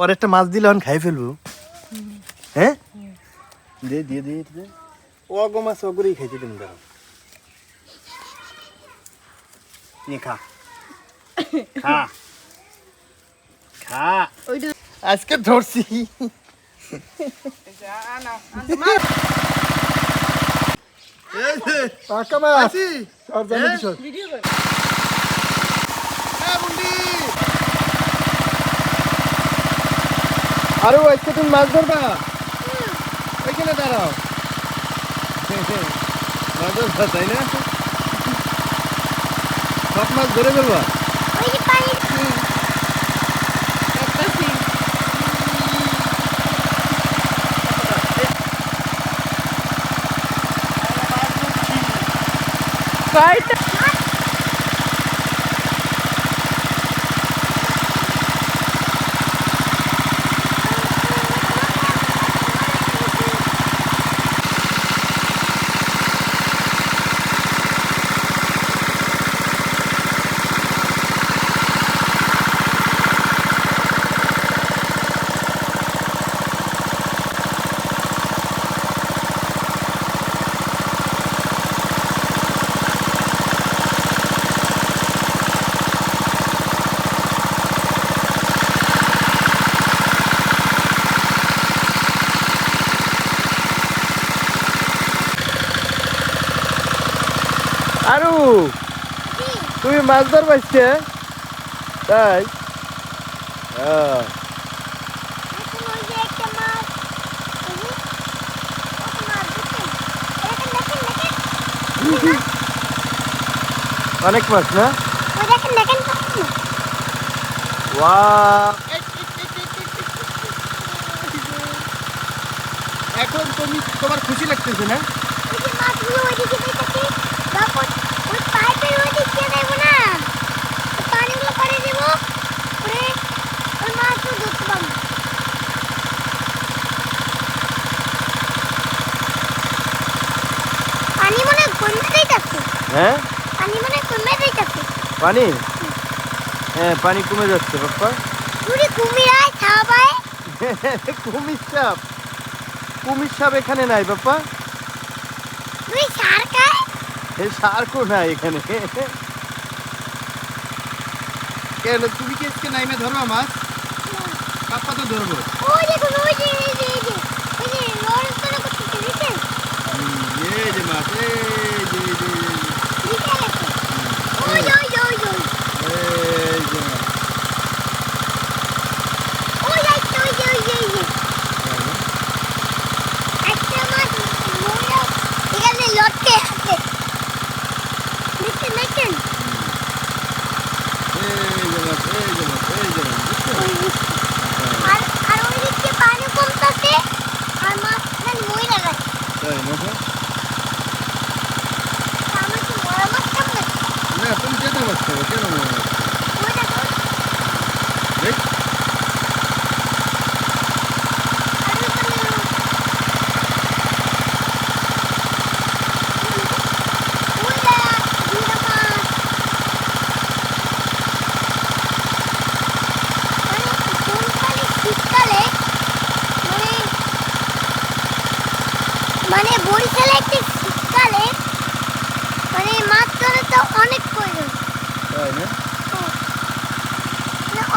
পরে একটা মাছ দিলে খাই ফেলবো। হ্যাঁ দিয়ে দিয়ে দিয়ে দিয়ে ও গো মাছ ওগুলোই খাইতে দিন দাও। নিয়ে খা খা খা আজকে ধরছি। আরে আজকে তুমি মাছ ধরবা? ওইখানে দাঁড়াও। মাছ ধরবা তাই না? সব মাছ ধরে ফেলবা? আরু তুমি মাছ ধরবা আজকে? তাই অনেক মাছ না? এখন তুমি তোমার খুশি লাগতেছে না? হ্যাঁ পানি, হ্যাঁ পানি কমে যাচ্ছে বাপ্পা। কুমির সাপ এখানে নাই বাপ্পা। সার্কও নাই এখানে। কেন তুমি কি আজকে নাইমে ধরবা মাছ? বাপ্পা তো ধরবো। এই যে মাছ, তুমি যেতে পারছো কেন? মানে বরিশালে একটি শীতকালে মানে মাছ ধরে তো অনেক প্রয়োজন, তাই না?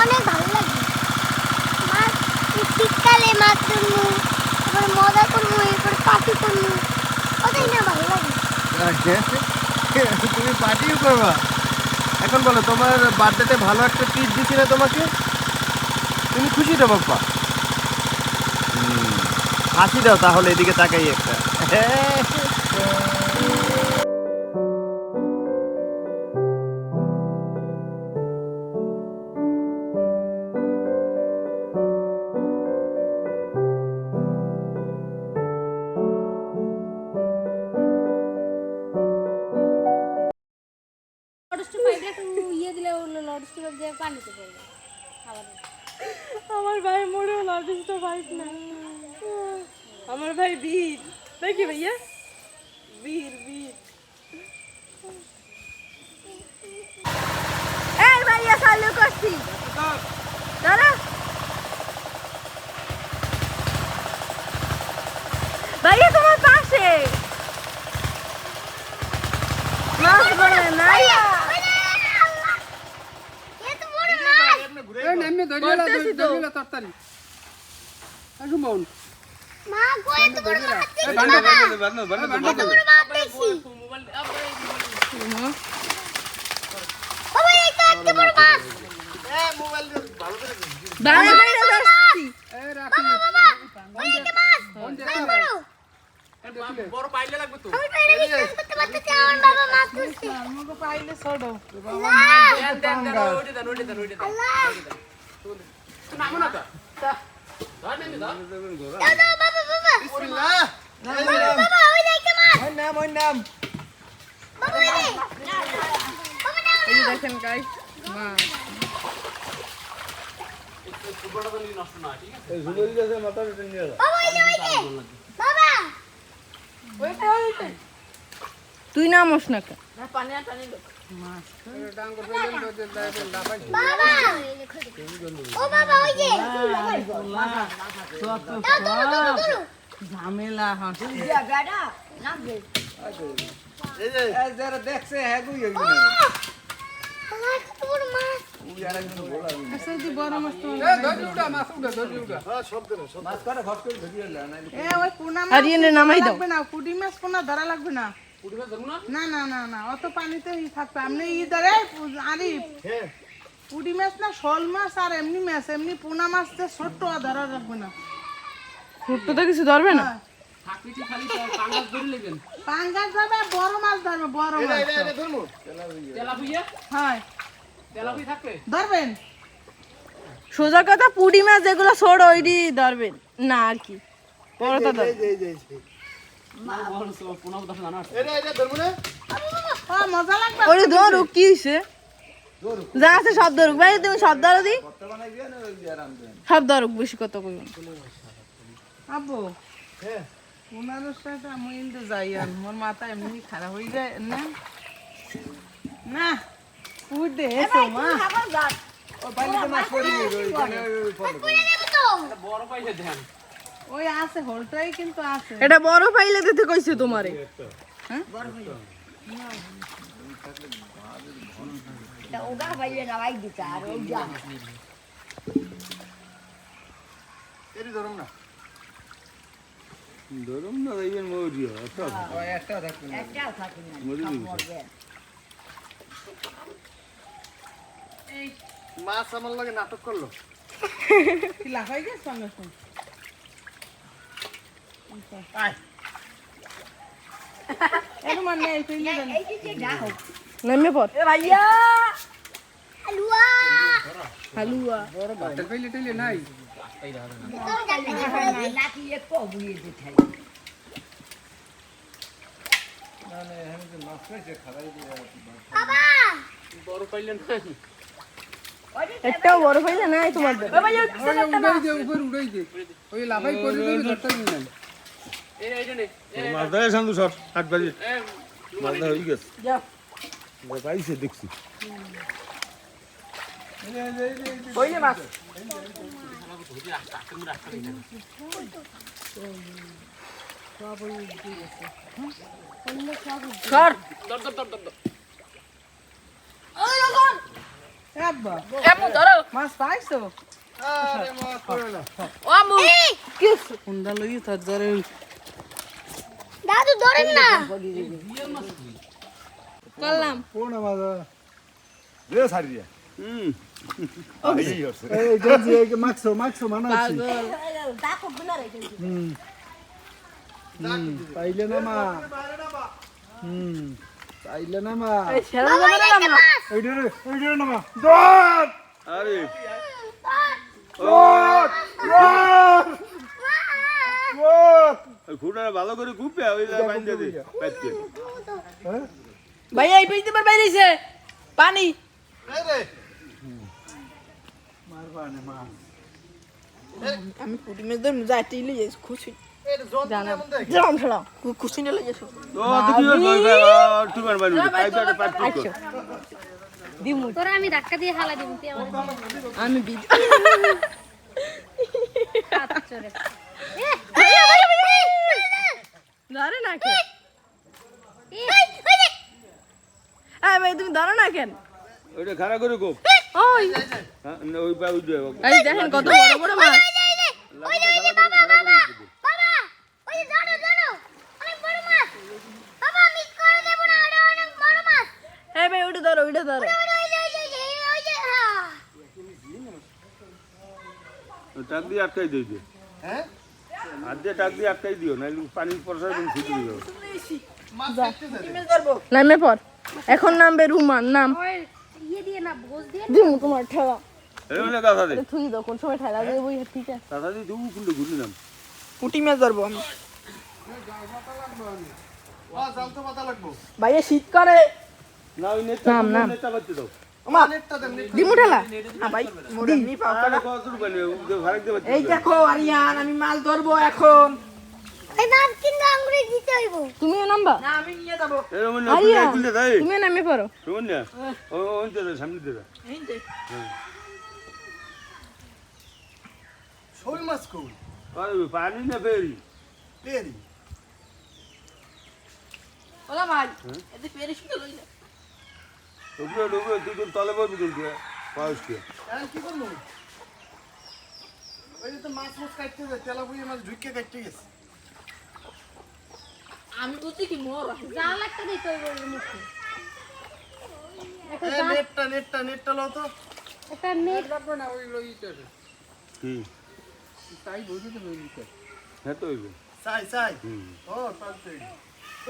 অনেক ভালো লাগে মাছ শীতকালে মাছ ধরবো, তারপরে মজা করবো, এরপরে পার্টি করবো, ওটাই না ভালো লাগে। তুমি পার্টিও করবা? এখন বলো তোমার বার্থডেতে ভালো একটা ট্রিট দিছি না তোমাকে? তুমি খুশি তো বাপ্পা? হাসি দাও তাহলে এদিকে তাকাই একটা। আমার ভাই মোড়েও লডিস্ট ফাইট না, আমার ভাই বীর নাকি ভাইয়া? বীর বীর। এই ভাইয়া চালু করছি দাঁড়া। ভাইয়া তোমার পাশে মাছ বলে না এত বড় মাছ এই নেমে ধরিলা করতেছি তো। ধরিলা তরতারি আসুন বোন মা কই এত বড় মাছ দেখছি বান্ডা বাবা এত বড় মাছ দেখছি বাবা এই তো এত বড় মাছ দাঁড়া দাঁড়া যাচ্ছি এই রাখি বাবা ওই একটা মাছ কত বড় বড় পাইলে লাগবে তো আমি তো এটা বিশ্বাস করতে পারতেছি আমার বাবা মাছ ধরছে আমাকে পাইলে ছোড়ো আল্লাহ ওইটা দেন আল্লাহ নামো না তা ধর নেন দাও দাও দাও বাবা বাবা বিসমিল্লাহ বাবা ওই যে একটা মাছ ওই নাম বাবা ওই যে বাবা নাও এই যে দেখেন গাইস মাছ নষ্ট না ঠিক আছে বাবা ওই যে বাবা তুই নামস না কেন ডাঙ্গর পেলেন তো লাফাই বাবা ও বাবা ওই যে দাও দাও দাও ঝামেলা হাসি যারা দেখছে হ্যাঁ গুই আল্লাহ কত বড় মাছ বড় মাছ তো ধরি উড়া মাছ উড়া ধরি উড়া ওই পোনা মাছ হারিয়ে নামাই দাও লাগবে না পুঁটি মাছ পোনা ধরা লাগবে না পুডিমা ধরু না না না না না অত পানিতে থাকবে আপনি ধরে আরিফ হ্যাঁ পুঁটি মাছ না শোল মাছ আর এমনি মাছ এমনি পোনা মাছ তো ছোট্ট ধরা লাগবে না ছোট্ট তো কিছু ধরবে না থাকবিটি খালি পাঙ্গাস ধরে নেবেন পাঙ্গাস ধরবে বড় মাছ ধরবে বড় মাছ এটা ধরমু তেলাপিয়া হ্যাঁ তেলাপি থাকবে ধরবেন সোজা কথা পুডি মাছ যেগুলো ছোট ওইটি ধরবেন না আর কি বড়টা ধর এটা ধরমু না ও মজা লাগবে ওরে ধরুক কি হইছে যা আছে সব ধরুক ভাই তুমি সব ধরো দি সব ধরুক বেশি কত কইবেন আব্বু হ্যাঁ ওনাদের সাথে আমি কিন্তু যাই আর মোর মাথা এমনি খারাপ হয়ে যায় না না উঠে এসো মা কইরা দেব তো বড় পাইলে দেন ওই আছে হোলটাই কিন্তু আছে এটা বড় পাইলে দিতে কইছে তোমারে এরি ধরুম না একটা থাকবে মাছ আমার লাগে নাটক করলো কি লাফাই গেছ সঙ্গে সঙ্গে আয় এরকম আর নেই তুই নিয়ে নেমে পড় এ ভাইয়া হালুয়া হালুয়া একটা পেলে টেলে নাই তোর জানি বাবা বড় পাইলে না একটাও বড় পাইলে নাই তোমার ওই উড়াই দে উপর উড়াই দে ওই লাফাই করে দিলে ধরতে নাই এইটা নে মাছ ধরে শান্তু সর 8 বাজে এ মাছ ধরা হয়ে গেছে যাও পাইছে দেখছি কইলে মাছ সর ধর ধর ধর ধর আব্বা এমন ধরো মাছ পাইছো আরে মাছ পড়ে না ও আমু কি কোনটা লই তার ধরে দাদু ধরেন না করলাম কোন মাছ রে সারিয়া এই হচ্ছে এই গজি এই মাছও মানাছি পাইলে না মা পাইলে না মা সেরা যাবে না এইটা না মা দৌড় আরে খুঁড়া ভালো করে কুপে ওই বাইন্দা দে পাইতে ভাইয়া এই পেইতে পার বাইরেছে পানি এই রে মারবানে মা আমি পুটি মেজ ধরে যাইতে ইলে যাই খুশি এটা জোন কেমন দেখ জাম ছড়া খুশি নিলে যাইছো তো দেখি তুমার বাড়ি পাইপারে পাইপ আচ্ছা দিমু তোরা আমি ধাক্কা দিয়ে হালা দিব তুই আমার আমি বিদ হাত চরে ধরে না কেন? এই দেখ এই ভাই তুমি ধরো না কেন? ওইটা খারাপ করে গো ওই হ্যাঁ ওই পা উঠবে এই দেখেন কত বড় বড় মাছ। ওই যে বাবা বাবা বাবা ওই যে ধরো অনেক বড় মাছ বাবা মিস করে দেব না ওটা অনেক বড় মাছ এই ভাই ওইটা ধরো ওইটা ধরো। ওই যে হ্যাঁ টাক দিয়ে আটকাই দিও যে হ্যাঁ হাত দিয়ে টাক দিয়ে আটকাই দিও না পানির পরশা তুমি ছিটে দিও মাছ কাটতে যাবে নামে পর এখন নামবে রুমান নাম ওই ইয়ে দিয়ে না ভোজ দিয়ে দিমু তোমার ঠেলা এই বলে কথা দে থুই দাও কোন সময় ঠেলা দেবো ঠিক আছে। কথা দিয়ে তুমি খুললে ঘুরি নাম পুঁটি মাছ ধরবো আমি। জাল তো পাতা লাগবো ভাইয়া শীত করে না ওই নেটটা নাম, নাম। নেটটা বাচ্চা দাও নেটটা দেন দিমু ঠেলা হ্যাঁ ভাই মোরে নি পাও আরে কত রূপা নিও ভাড়া দিয়ে বাচ্চা এই দেখো আরিয়ান আমি মাছ ধরবো এখন। এই মাছ কিন্তু আঙ্গুরে দিতে হইব তুমিও নামবা না আমি নিয়ে যাবো। এই রমন আরিয়া খুলে দেয় তুমিও নামে পড়ো। রমন না ও ওনতে দে সামনে দে শোল মাছ কই আরে পানি না বেরি পেরি ওলা ভাই এতে পেরে শুতে লই না। ওগুলো ওগুলো তুই তো তলে বলবি কিন্তু পাউস কে এখন কি করবো ওই যে তো মাছ কাটতে যায় তেলাপুরি মাছ ঢুকে কাটতে গেছে আমি বুঝছি কি মোর জাল একটা দিতে হইব এর মুখে নেটটা লো তো একটা নেট লাগবে না ওই লইতে কি তাই বলছি তো লইতে হ্যাঁ তো হইবে চাই হুম ও পালতে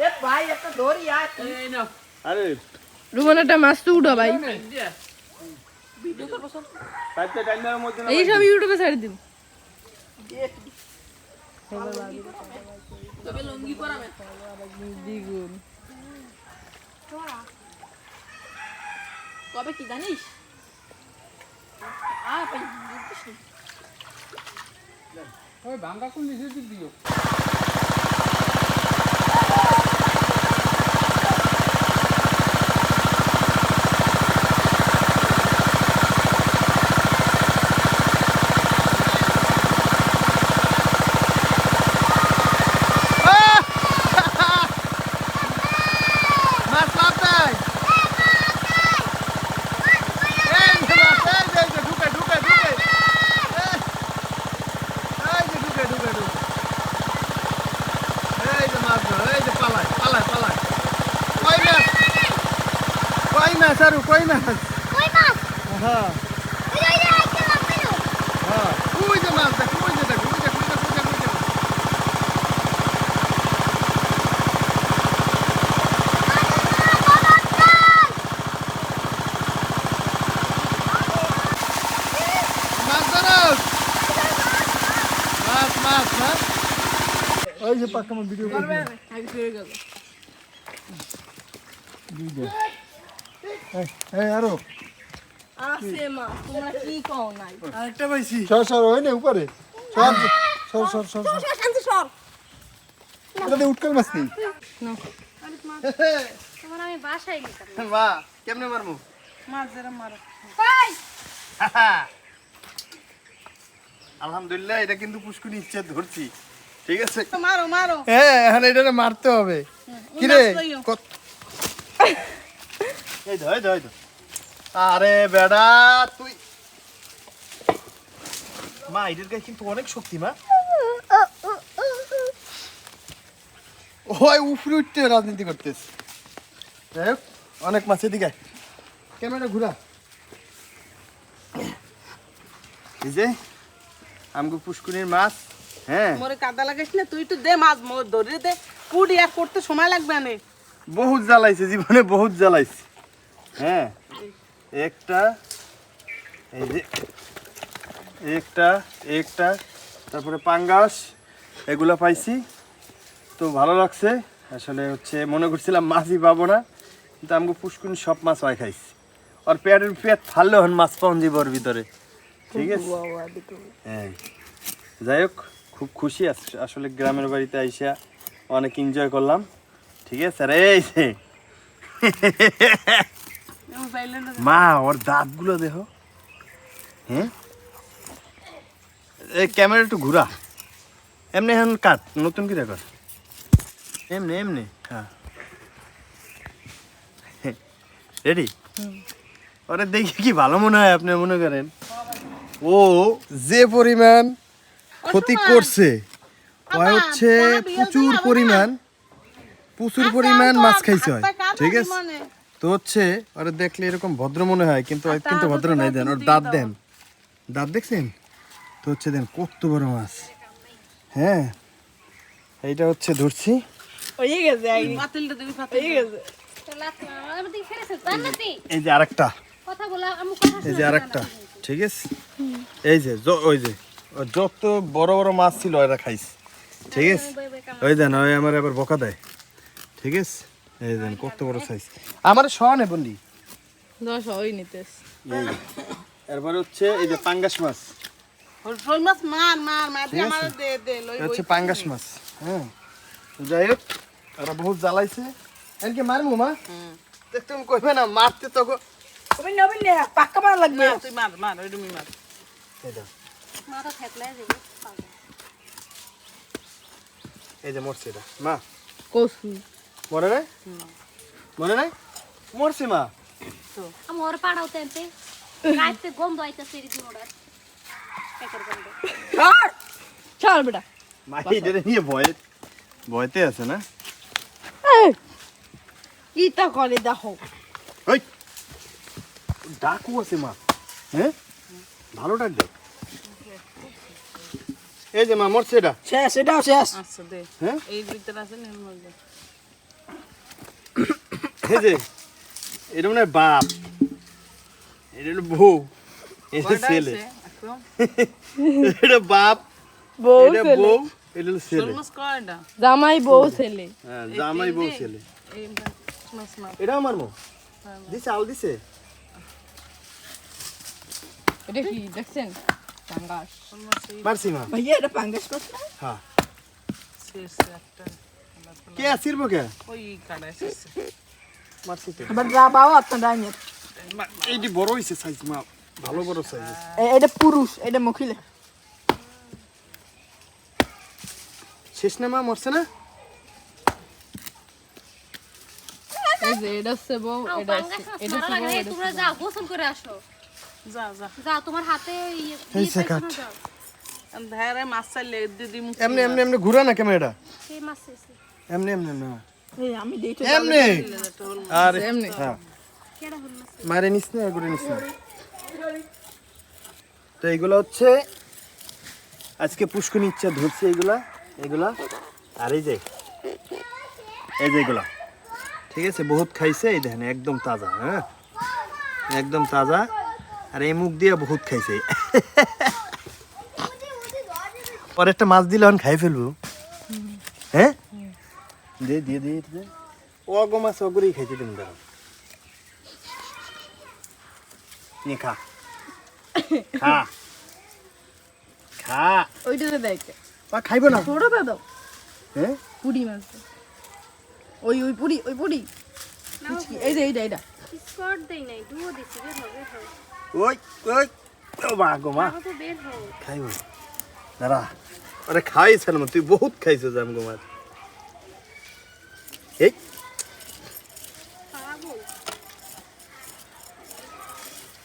এ ভাই একটা ধরি আর এই নাও আরে রুমান একটা মাছ তো উঠো ভাই পাঁচটা টাইমের মধ্যে না এই সব ইউটিউবে ছাড়ি দিন। দ্বিগুণ কবে কি জানিস ওই ভাঙ্গা কোন নিচে দিও মাছ লাভ দেয় এই যে মাছ এই যে ঢুকে এই যে ঢুকে এই যে মাছ ধরো এই যে পালায় কই মাছ আরো কই মাছ কই মাছ হ্যাঁ এই যে একটা মাছ পেলো হ্যাঁ ওই যে মাছ দেখো ওই যে দেখো মাছ ধরো মাছ ওই যে পাক্কা আমার ভিডিও করবে এই আরো আছে মা তোমরা কি কও নাই আরেকটা পাইছি সর ওই না উপরে সর শান্তি সর এটাতে উটকল মাছ নেই তোমার আমি বাসায় নিতাম মা কেমনে মারমু মাছ যারা মারো কই আলহামদুলিল্লাহ এটা কিন্তু পুষ্কুনি ইচ্ছে ধরছি ঠিক আছে মারো মারো হ্যাঁ এখন এটা মারতে হবে কি রে এই ধর আরে বেডা তুই মা এটার গায়ে কিন্তু অনেক শক্তি মা ওই উপরে উঠতে রাজনীতি করতেছে যাই হোক অনেক মাছ এদিকে আয়। ক্যামেরা ঘুরা এই যে আমগো পুষ্কুনির মাছ হ্যাঁ মোরে কাদা লাগাইস না তুই একটু দে মাছ মোর ধরে দে পুড়ি আর করতে সময় লাগবে না বহুত জ্বালাইছে জীবনে বহুত জ্বালাইছে হ্যাঁ একটা এই যে একটা তারপরে পাঙ্গাস এগুলো পাইছি তো ভালো লাগছে আসলে হচ্ছে মনে করছিলাম মাছই পাবো না কিন্তু আমাকে পুষ্কুনি সব মাছ হয় খাইছি আর পেট ফাললে হন মাছ পাওয়া জীবর ভিতরে ঠিক আছে হ্যাঁ যাই হোক খুব খুশি আসলে গ্রামের বাড়িতে আইসা অনেক এনজয় করলাম ঠিক আছে আর এই যে মা ওর দাঁতগুলো দেখো হ্যাঁ এই ক্যামেরা একটু ঘুরা এমনি এখন কাট নতুন কি রেকর্ড এমনি এমনি হ্যাঁ রেডি ওরে দেখি কি ভালো মনে হয় আপনি মনে করেন ও যে পরিমাণ ক্ষতি করছে ও হচ্ছে প্রচুর পরিমাণ মাছ খাইছে হয় ঠিক আছে তো হচ্ছে ওরা দেখলে এরকম ভদ্র মনে হয় কিন্তু ও কিন্তু ভদ্র নাই দেন ওর দাঁত দেন দাঁত দেখছেন তো হচ্ছে দেন কত বড় মাছ হ্যাঁ এইটা হচ্ছে ধরছি হয়ে গেছে পাতিলটা দিবি পাতিল হয়ে গেছে এই যে আরেকটা কথা বলা আমি কথা এই যে আরেকটা ঠিক আছে এই যে ওই যে ও যত বড় বড় মাছ ছিল এরা খাইছে ঠিক আছে ওই দেন ওই আমার আবার বকা দেয় ঠিক আছে এই দেন কত বড় সাইজ আমার শোনে বন্ডি 10 ওই নিতেস এই যে। এরপরে হচ্ছে এই যে পাঙ্গাস মাছ রুই মাছ মার দিয়ে আমার দে লই এটা হচ্ছে পাঙ্গাস মাছ হ্যাঁ তো যাই হোক ওরা বহুত জ্বালাইছে এনকে মারমু মা দেখ তুমি কইবে না মারতে তো নবীন পাক্কা মারা লাগবে তুই মার ওই তুমি মার এটা মাথা থাকলে যাবে এই যে মরছে এটা মা কসু মরে নাই মরে নাই মরছে মা আমার পাড়াও তেনতে রাইতে গন্ধ আইতাছে রে দিমড়া কেকের গন্ধ চল বেটা মা এটা নিয়ে ভয়তে আছে না কিটা করে দেখো ওই ডাকু আছে মা হ্যাঁ ভালো ডাক দে এই যে মা মরছে এটা শেষ এটাও শেষ আচ্ছা দে হ্যাঁ এই ভিতরে আছে না এর মধ্যে এই যে এটা মানে বাপ এটা হলো বউ এটা কয়টা ছেলে আছে একদম এটা বাপ বউ এটা ছেলে বউ এটা হলো ছেলে মাছ কয়টা জামাই বউ ছেলে হ্যাঁ জামাই বউ ছেলে এই মাছ মার এটা আমার মো দিছে আল দিছে এটা কি দেখছেন পাঙ্গাস মারছি মা ভাইয়া এটা পাঙ্গাস মাছ না হ্যাঁ শেষ একটা কে আসির কে ওই কাটা শেষ মারছি তো আবার যা বাও আপনার ডাইনে এইটি বড় হইছে সাইজ মা ভালো বড় সাইজ এটা পুরুষ এটা মহিলা শেষ না মা মরছে না এই যে এটা হচ্ছে বউ এটা এটা হচ্ছে বউ, এটা তোমরা যাও গোসল করে আসো যা যা যাও তোমার হাতে এই সেকাট ধারে মাছ চাইলে দিদি মুখ এমনি এমনি এমনি ঘুরা না ক্যামেরাটা সেই মাছ শেষে এমনি এমনি না এই আমি দেখি এমনি আর এমনি। হ্যাঁ কেডা হল মাছ মারে নিস না এগুলো নিস না তো এইগুলো হচ্ছে আজকে পুষ্কনি ইচ্ছা ধরছে এগুলা আর এই যে এগুলা ঠিক আছে বহুত খাইছে এই দেখেন একদম তাজা হ্যাঁ একদম তাজা আর এই মুখ দিয়ে বহুত খাইছে আর একটা মাছ দিলে এখন খাই ফেলবো হ্যাঁ দে ও গো মাছ অগরেই খাইতে তুমি দাঁড়াও নে খা খা ওইটাতে দেখে পা খাইব না ছোটটা দাও হ্যাঁ পুরি মাছ দাও। ওই পুরি এই যে এইটা স্কট দেই নাই দুও দিছি বের হবে ওই ও মা গো মা তো বের হও খাইব দাঁড়া আরে খাইছেন তুই বহুত খাইছো জাম গো মাছ এই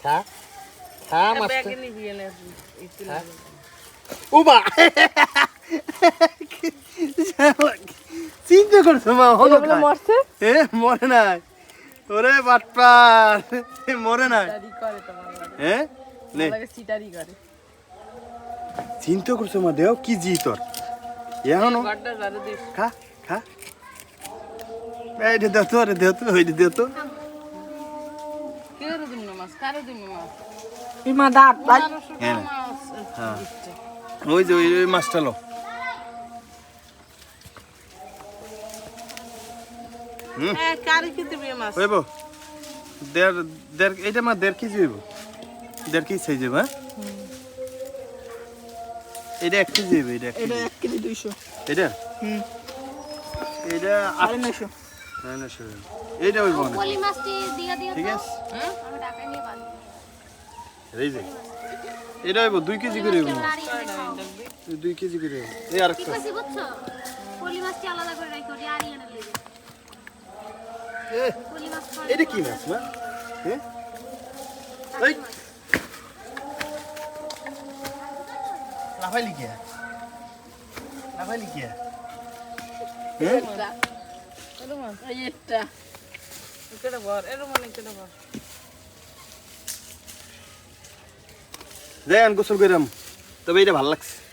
খা মাছ ব্যাগে নিবি এনে ও মা চিন্তা করছো মা হলো এগুলো মরছে এ মরে নাই ওরে বাটপার মরে নাই সিটারি করে তোমার হ্যাঁ নে লাগে সিটারি করে চিন্তা করছো মা দেও কি জি তোর এখনো গাড্ডা গাড়ি দিস খা এইটা দেও তো ওইটা দেও তো কে রে দিম না মাছ কারে দিম মাছ ইমা দাঁত ভাই হ্যাঁ মাছ ওই যে ওই মাছটা লো কারে কি দিবি মাছ হইব এইটা মা 1.5 কেজি হইব 1.5 কেজি সাইজ হইব হ্যাঁ এটা 1 কেজি হইব এটা 1 এটা কেজি 1 কেজি 200 এটা এটা 950 900 এইটা হইব না পলি মাছটি দিয়া দিয়া ঠিক দাও আছে আমি ঢাকায় নিয়ে বাঁধি এই যে এটা হইব 2 কেজি করে হইব লাড়ি 2 কেজি করে হইব এই আরেকটা কি কইছি বুঝছো পলি মাছটি আলাদা করে রাখো ওটা আরিয়ানের লেগে পলি মাছ খাওয়া এটা কি মাছ মা হ্যাঁ এই লাফাইলি কে হ্যাঁ এই একটা এটা বর এর মানে এটা বর যাই গোসল কইরাম তবে এটা ভালো লাগছে